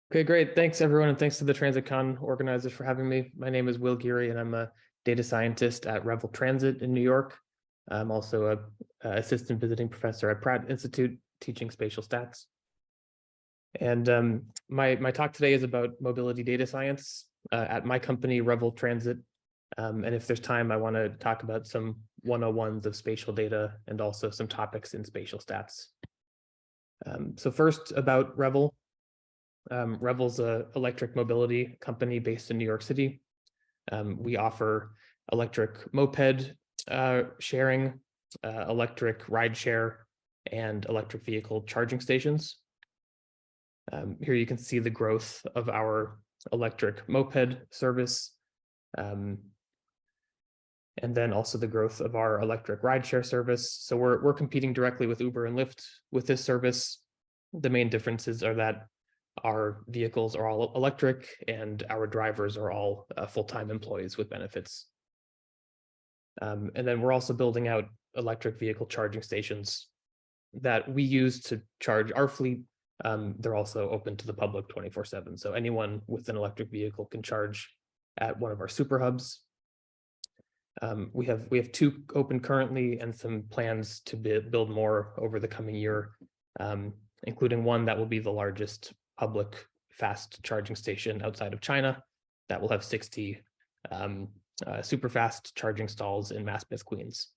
Okay, great. Thanks, everyone, and thanks to the TransitCon organizers for having me. My name is Will Geary, and I'm a data scientist at Revel Transit in New York. I'm also a assistant visiting professor at Pratt Institute teaching spatial stats. And my talk today is about mobility data science at my company, Revel Transit. And if there's time, I want to talk about some 101s of spatial data and also some topics in spatial stats. So first, about Revel. Revel's an electric mobility company based in New York City. We offer electric moped sharing, electric rideshare, and electric vehicle charging stations. Here you can see the growth of our electric moped service, and then also the growth of our electric rideshare service. So we're competing directly with Uber and Lyft with this service. The main differences are that our vehicles are all electric and our drivers are all full-time employees with benefits. And then we're also building out electric vehicle charging stations that we use to charge our fleet. They're also open to the public 24/7. So anyone with an electric vehicle can charge at one of our super hubs. We have two open currently and some plans to build more over the coming year, including one that will be the largest public fast charging station outside of China that will have 60 super fast charging stalls in Maspeth, Queens.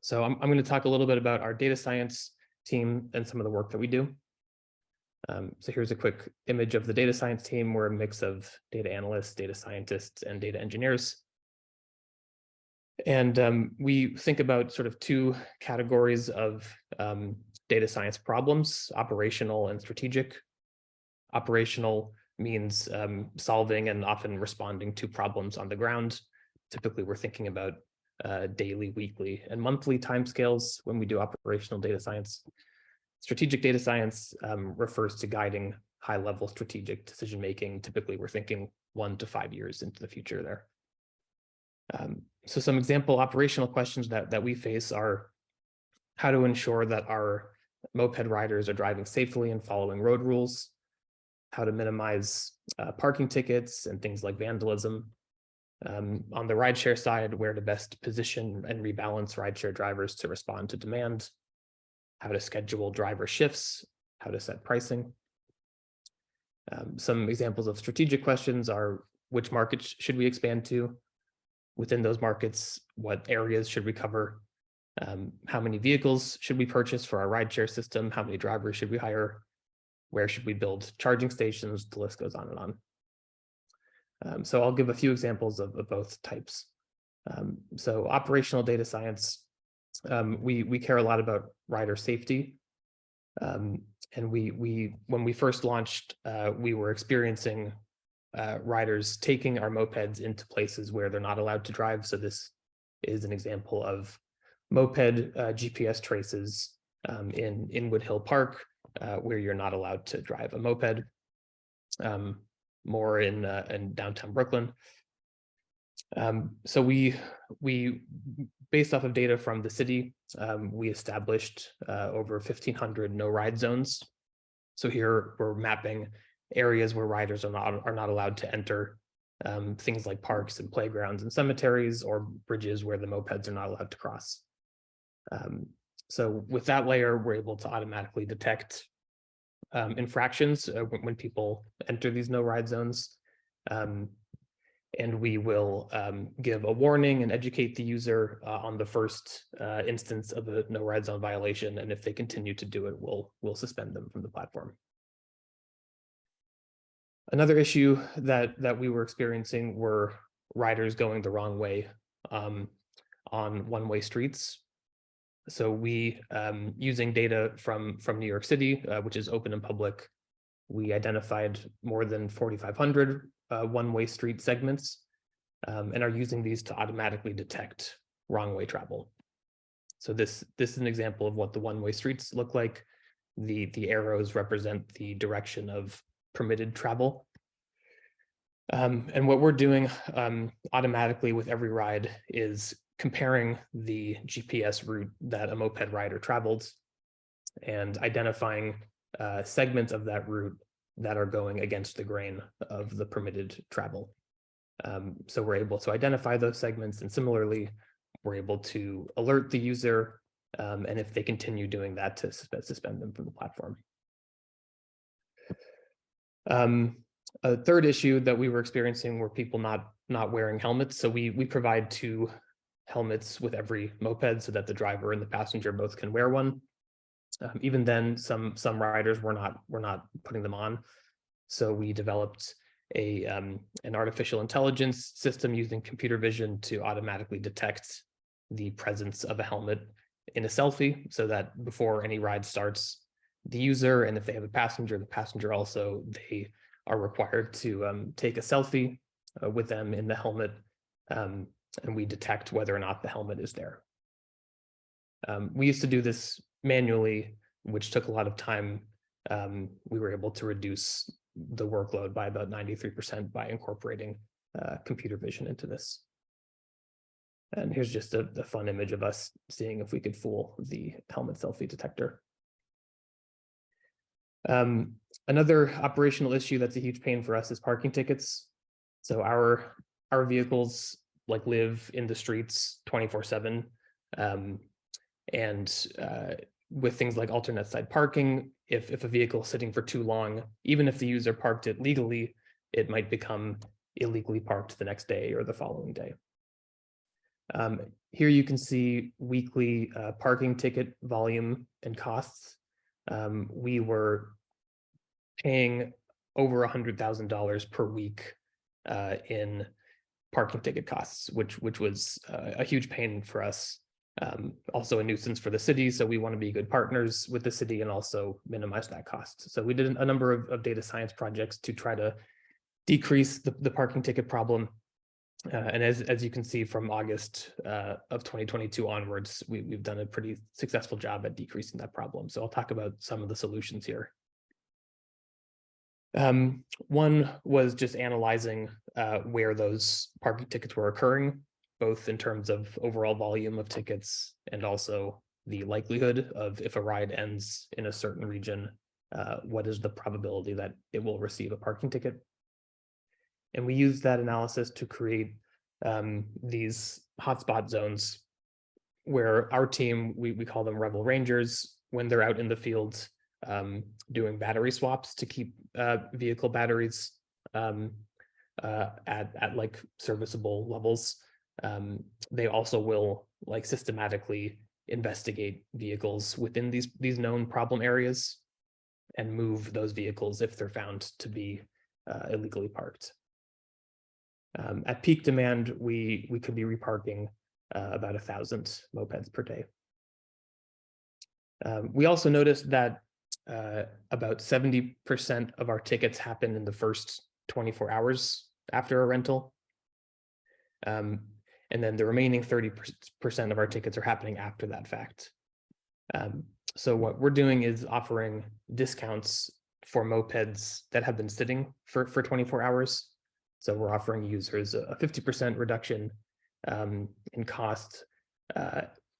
So I'm going to talk a little bit about our data science team and some of the work that we do. So here's a quick image of the data science team. We're a mix of data analysts, data scientists, and data engineers. And we think about sort of two categories of data science problems: operational and strategic. Operational means solving and often responding to problems on the ground. Typically, we're thinking about daily, weekly, and monthly timescales when we do operational data science. Strategic data science refers to guiding high-level strategic decision-making. Typically, we're thinking 1 to 5 years into the future there. So some example operational questions that we face are how to ensure that our moped riders are driving safely and following road rules, how to minimize parking tickets and things like vandalism. On the rideshare side, where to best position and rebalance rideshare drivers to respond to demand, how to schedule driver shifts, how to set pricing. Some examples of strategic questions are which markets should we expand to? Within those markets, what areas should we cover? How many vehicles should we purchase for our rideshare system? How many drivers should we hire? Where should we build charging stations? The list goes on and on. So I'll give a few examples of both types. So operational data science, we care a lot about rider safety. And when we first launched, we were experiencing riders taking our mopeds into places where they're not allowed to drive. So this is an example of moped GPS traces in Inwood Hill Park, where you're not allowed to drive a moped, more in downtown Brooklyn. So we based off of data from the city, we established over 1,500 no-ride zones. So here we're mapping areas where riders are not allowed to enter, things like parks and playgrounds and cemeteries, or bridges where the mopeds are not allowed to cross. So with that layer, we're able to automatically detect infractions when people enter these no-ride zones. And we will give a warning and educate the user on the first instance of a no-ride zone violation. And if they continue to do it, we'll suspend them from the platform. Another issue that we were experiencing were riders going the wrong way on one-way streets. So we, using data from New York City, which is open and public, we identified more than 4,500 one-way street segments, and are using these to automatically detect wrong-way travel. So this is an example of what the one-way streets look like. The arrows represent the direction of permitted travel. And what we're doing automatically with every ride is comparing the GPS route that a moped rider traveled and identifying segments of that route that are going against the grain of the permitted travel. So we're able to identify those segments, and similarly, we're able to alert the user, and if they continue doing that, to suspend them from the platform. A third issue that we were experiencing were people not wearing helmets. So we provide 2 helmets with every moped so that the driver and the passenger both can wear one. Even then, some riders were not putting them on. So we developed an artificial intelligence system using computer vision to automatically detect the presence of a helmet in a selfie, so that before any ride starts, the user, and if they have a passenger, the passenger also, they are required to take a selfie with them in the helmet, and we detect whether or not the helmet is there. We used to do this manually, which took a lot of time. We were able to reduce the workload by about 93% by incorporating computer vision into this. And here's just a fun image of us seeing if we could fool the helmet selfie detector. Another operational issue that's a huge pain for us is parking tickets. So our vehicles live in the streets 24/7. And with things like alternate side parking, if a vehicle is sitting for too long, even if the user parked it legally, it might become illegally parked the next day or the following day. Here you can see weekly parking ticket volume and costs. We were paying over $100,000 per week in parking ticket costs, which was a huge pain for us. Also a nuisance for the city, so we want to be good partners with the city and also minimize that cost. So we did a number of data science projects to try to decrease the parking ticket problem. And as you can see from August of 2022 onwards, we've done a pretty successful job at decreasing that problem. So I'll talk about some of the solutions here. One was just analyzing where those parking tickets were occurring, both in terms of overall volume of tickets and also the likelihood of, if a ride ends in a certain region, what is the probability that it will receive a parking ticket. And we used that analysis to create these hotspot zones where our team, we call them Revel Rangers, when they're out in the field doing battery swaps to keep vehicle batteries at serviceable levels. They also will systematically investigate vehicles within these known problem areas and move those vehicles if they're found to be illegally parked. At peak demand, we could be reparking about 1,000 mopeds per day. We also noticed that about 70% of our tickets happen in the first 24 hours after a rental. And then the remaining 30% of our tickets are happening after that fact. So what we're doing is offering discounts for mopeds that have been sitting for 24 hours. So we're offering users a 50% reduction in cost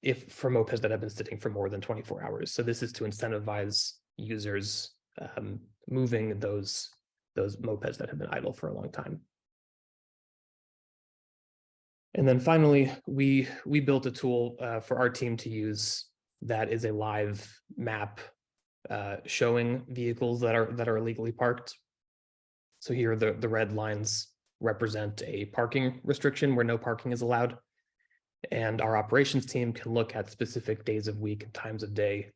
if for mopeds that have been sitting for more than 24 hours. So this is to incentivize users moving those mopeds that have been idle for a long time. And then finally, we built a tool for our team to use that is a live map showing vehicles that are illegally parked. So here the red lines represent a parking restriction where no parking is allowed. And our operations team can look at specific days of week and times of day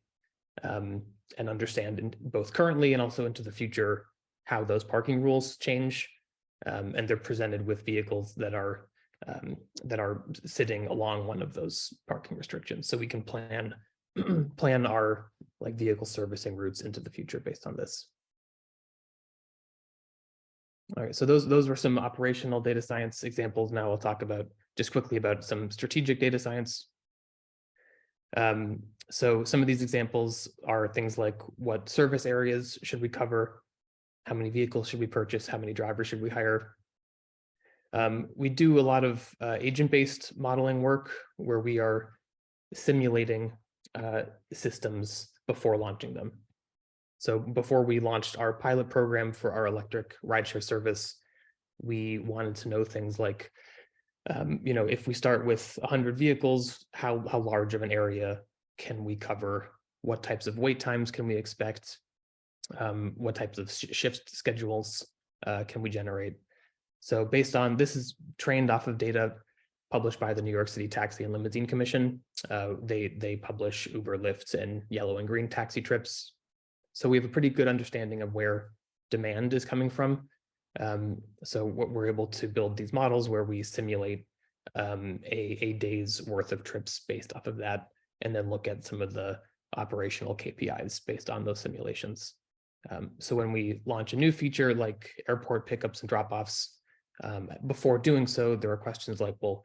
and understand both currently and also into the future how those parking rules change. And they're presented with vehicles that are sitting along one of those parking restrictions. So we can plan our vehicle servicing routes into the future based on this. All right, so those were some operational data science examples. Now I'll talk just quickly about some strategic data science. So some of these examples are things like what service areas should we cover, how many vehicles should we purchase, how many drivers should we hire. We do a lot of agent-based modeling work where we are simulating systems before launching them. So before we launched our pilot program for our electric rideshare service, we wanted to know things like, if we start with 100 vehicles, how large of an area can we cover? What types of wait times can we expect? What types of shift schedules can we generate? So based on, this is trained off of data published by the New York City Taxi and Limousine Commission. They publish Uber, Lyft, and yellow and green taxi trips. So we have a pretty good understanding of where demand is coming from. So what we're able to build these models where we simulate a day's worth of trips based off of that, and then look at some of the operational KPIs based on those simulations. So when we launch a new feature like airport pickups and drop-offs, before doing so, there are questions like, well,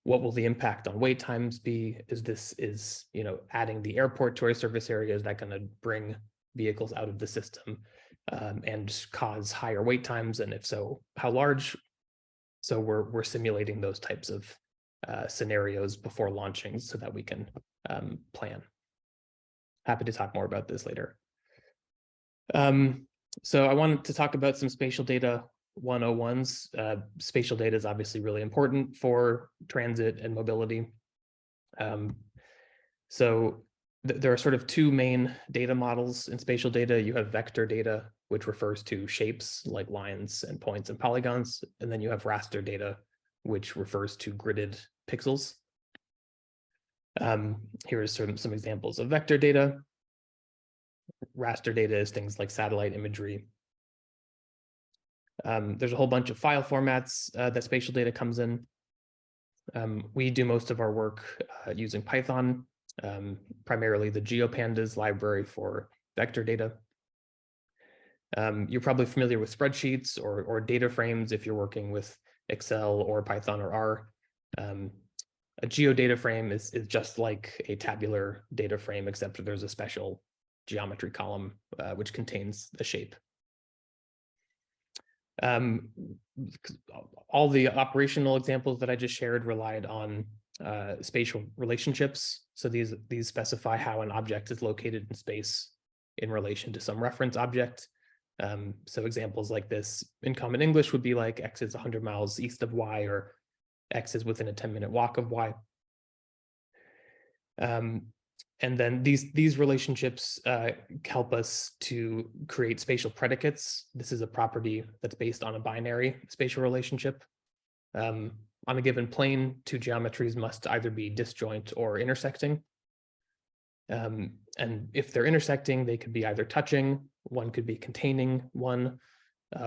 what will the impact on wait times be? Is adding the airport to our service area, is that going to bring vehicles out of the system and cause higher wait times? And if so, how large? So we're simulating those types of scenarios before launching so that we can plan. Happy to talk more about this later. So I wanted to talk about some spatial data 101s. Spatial data is obviously really important for transit and mobility. So there are sort of two main data models in spatial data. You have vector data, which refers to shapes like lines and points and polygons. And then you have raster data, which refers to gridded pixels. Here's some examples of vector data. Raster data is things like satellite imagery. There's a whole bunch of file formats that spatial data comes in. We do most of our work using Python, primarily the GeoPandas library for vector data. You're probably familiar with spreadsheets or data frames if you're working with Excel or Python or R. A geodata frame is just like a tabular data frame, except that there's a special geometry column which contains the shape. All the operational examples that I just shared relied on spatial relationships. So these specify how an object is located in space in relation to some reference object. So examples like this in Common English would be like X is 100 miles east of Y, or X is within a 10-minute walk of Y. And then these relationships help us to create spatial predicates. This is a property that's based on a binary spatial relationship. On a given plane, two geometries must either be disjoint or intersecting. And if they're intersecting, they could be either touching, one could be containing one,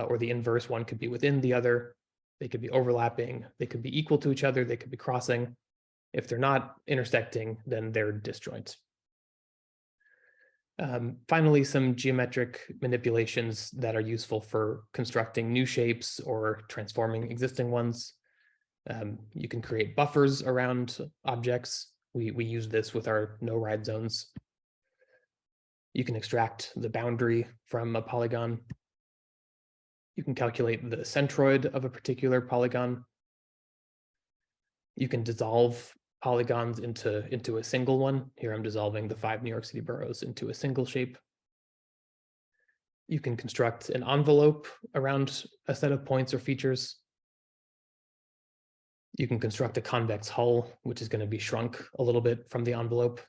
or the inverse, one could be within the other. They could be overlapping, they could be equal to each other, they could be crossing. If they're not intersecting, then they're disjoint. Finally, some geometric manipulations that are useful for constructing new shapes or transforming existing ones. You can create buffers around objects. We use this with our no-ride zones. You can extract the boundary from a polygon. You can calculate the centroid of a particular polygon. You can dissolve polygons into a single one. Here I'm dissolving the 5 New York City boroughs into a single shape. You can construct an envelope around a set of points or features. You can construct a convex hull, which is going to be shrunk a little bit from the envelope.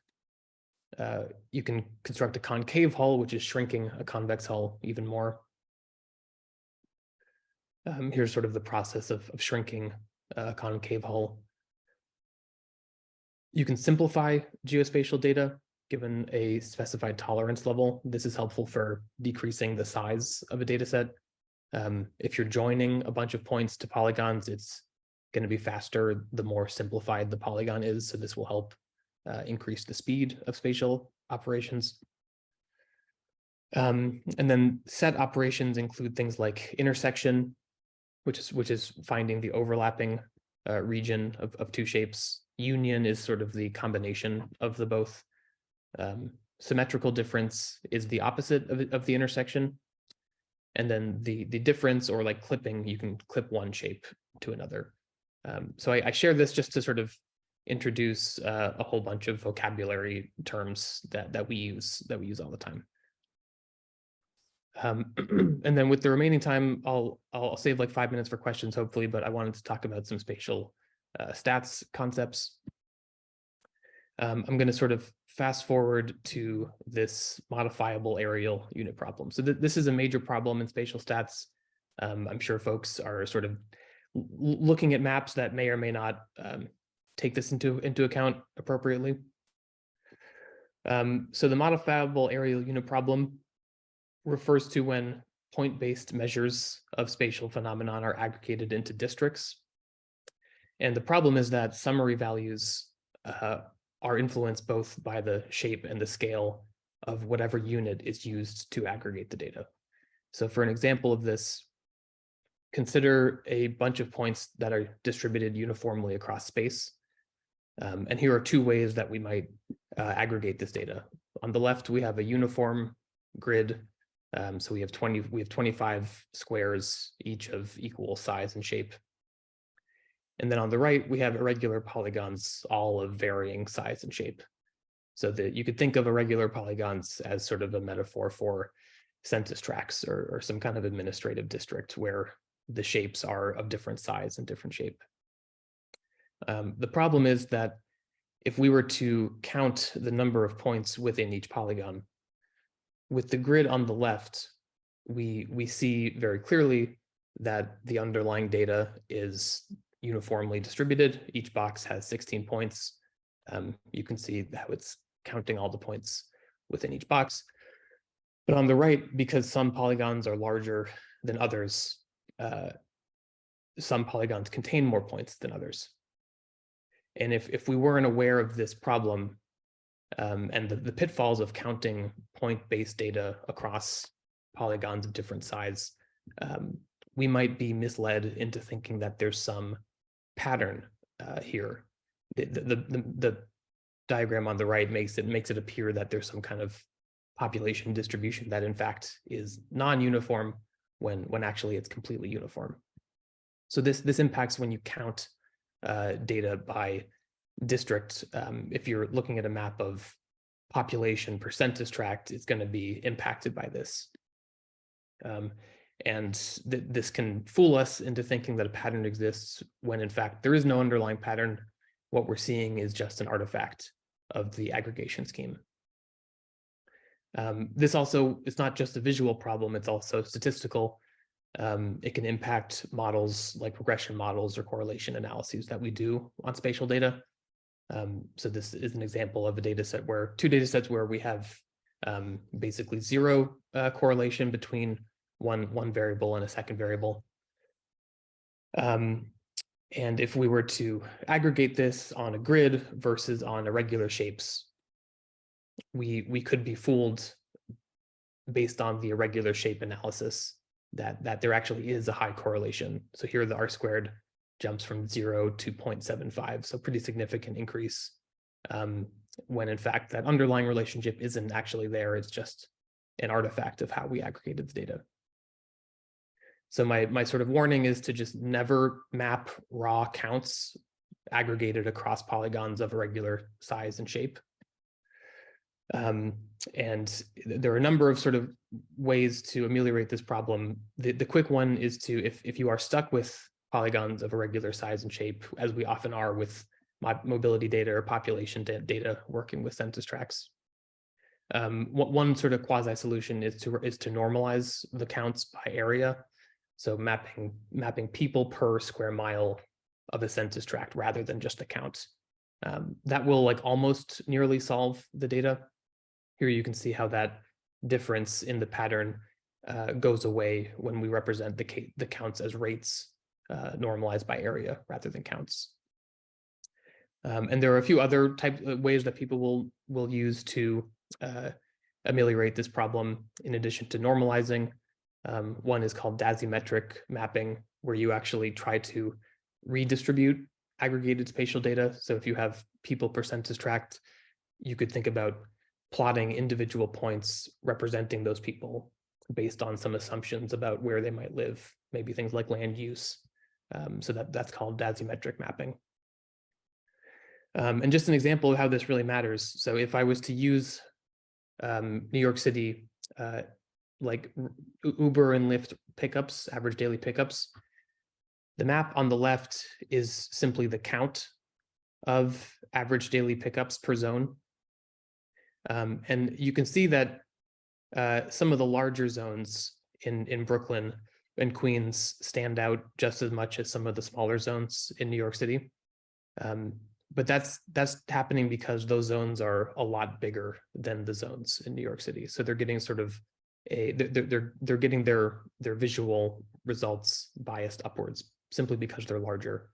You can construct a concave hull, which is shrinking a convex hull even more. Here's sort of the process of shrinking a concave hull. You can simplify geospatial data given a specified tolerance level. This is helpful for decreasing the size of a data set. If you're joining a bunch of points to polygons, it's going to be faster the more simplified the polygon is. So this will help increase the speed of spatial operations. And then set operations include things like intersection, which is finding the overlapping region of two shapes. Union is sort of the combination of the both. Symmetrical difference is the opposite of the intersection. And then the difference, or like clipping, you can clip one shape to another. So I share this just to sort of introduce a whole bunch of vocabulary terms that we use all the time. And then with the remaining time, I'll save like 5 minutes for questions, hopefully, but I wanted to talk about some spatial stats concepts. I'm going to sort of fast forward to this modifiable areal unit problem. So this is a major problem in spatial stats. I'm sure folks are sort of looking at maps that may or may not take this into account appropriately. So the modifiable areal unit problem refers to when point-based measures of spatial phenomenon are aggregated into districts. And the problem is that summary values are influenced both by the shape and the scale of whatever unit is used to aggregate the data. So for an example of this, consider a bunch of points that are distributed uniformly across space. And here are two ways that we might aggregate this data. On the left, we have a uniform grid. So we have 25 squares, each of equal size and shape. And then on the right, we have irregular polygons, all of varying size and shape. So that you could think of irregular polygons as sort of a metaphor for census tracts or some kind of administrative district where the shapes are of different size and different shape. The problem is that if we were to count the number of points within each polygon, with the grid on the left, we see very clearly that the underlying data is uniformly distributed. Each box has 16 points. You can see how it's counting all the points within each box. But on the right, because some polygons are larger than others, some polygons contain more points than others. And if we weren't aware of this problem, and the pitfalls of counting point-based data across polygons of different size, we might be misled into thinking that there's some pattern here. The diagram on the right makes it appear that there's some kind of population distribution that in fact is non-uniform when actually it's completely uniform. So this impacts when you count data by district. If you're looking at a map of population per census tract, it's going to be impacted by this. And this can fool us into thinking that a pattern exists when in fact there is no underlying pattern. What we're seeing is just an artifact of the aggregation scheme. This also is not just a visual problem, it's also statistical. It can impact models like regression models or correlation analyses that we do on spatial data. So this is an example of a data set where two data sets where we have basically zero correlation between one variable and a second variable. And if we were to aggregate this on a grid versus on irregular shapes, we could be fooled based on the irregular shape analysis that there actually is a high correlation. So here the R squared jumps from 0 to 0.75, so pretty significant increase, when in fact that underlying relationship isn't actually there, it's just an artifact of how we aggregated the data. So my sort of warning is to just never map raw counts aggregated across polygons of irregular size and shape. And there are a number of sort of ways to ameliorate this problem. The quick one is to, if you are stuck with polygons of irregular size and shape, as we often are with mobility data or population data working with census tracts, one sort of quasi solution is to normalize the counts by area. So mapping people per square mile of a census tract rather than just a count. That will like almost nearly solve the data. Here you can see how that difference in the pattern goes away when we represent the counts as rates normalized by area rather than counts. And there are a few other ways that people will use to ameliorate this problem in addition to normalizing. One is called dasymetric mapping, where you actually try to redistribute aggregated spatial data. So if you have people per census tract, you could think about plotting individual points representing those people based on some assumptions about where they might live, maybe things like land use. So that's called dasymetric mapping. And just an example of how this really matters. So if I was to use New York City like Uber and Lyft pickups, average daily pickups. The map on the left is simply the count of average daily pickups per zone. And you can see that some of the larger zones in Brooklyn and Queens stand out just as much as some of the smaller zones in New York City. But that's happening because those zones are a lot bigger than the zones in New York City. So they're getting sort of they're getting their visual results biased upwards simply because they're larger.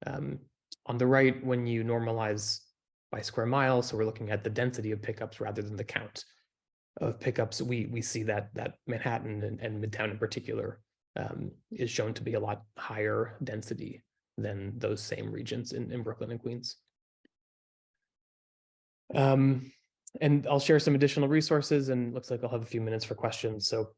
On the right, when you normalize by square mile, so we're looking at the density of pickups rather than the count of pickups, we see that Manhattan and Midtown in particular is shown to be a lot higher density than those same regions in Brooklyn and Queens. And I'll share some additional resources, and looks like I'll have a few minutes for questions. So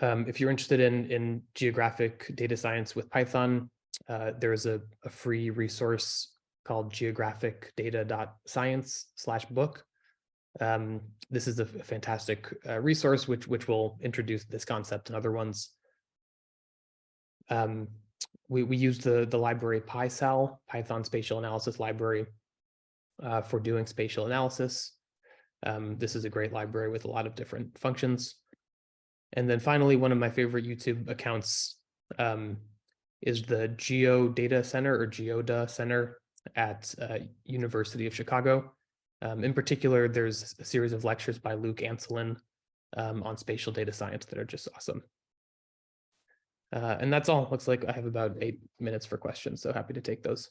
if you're interested in geographic data science with Python, there's a free resource called geographicdata.science/book. This is a fantastic resource which will introduce this concept and other ones. We used the library PySal, Python Spatial Analysis Library, for doing spatial analysis. This is a great library with a lot of different functions. And then finally, one of my favorite YouTube accounts is the Geodata Center, or Geoda Center, at University of Chicago. In particular, there's a series of lectures by Luke Anselin on spatial data science that are just awesome. And that's all. Looks like I have about 8 minutes for questions, so happy to take those.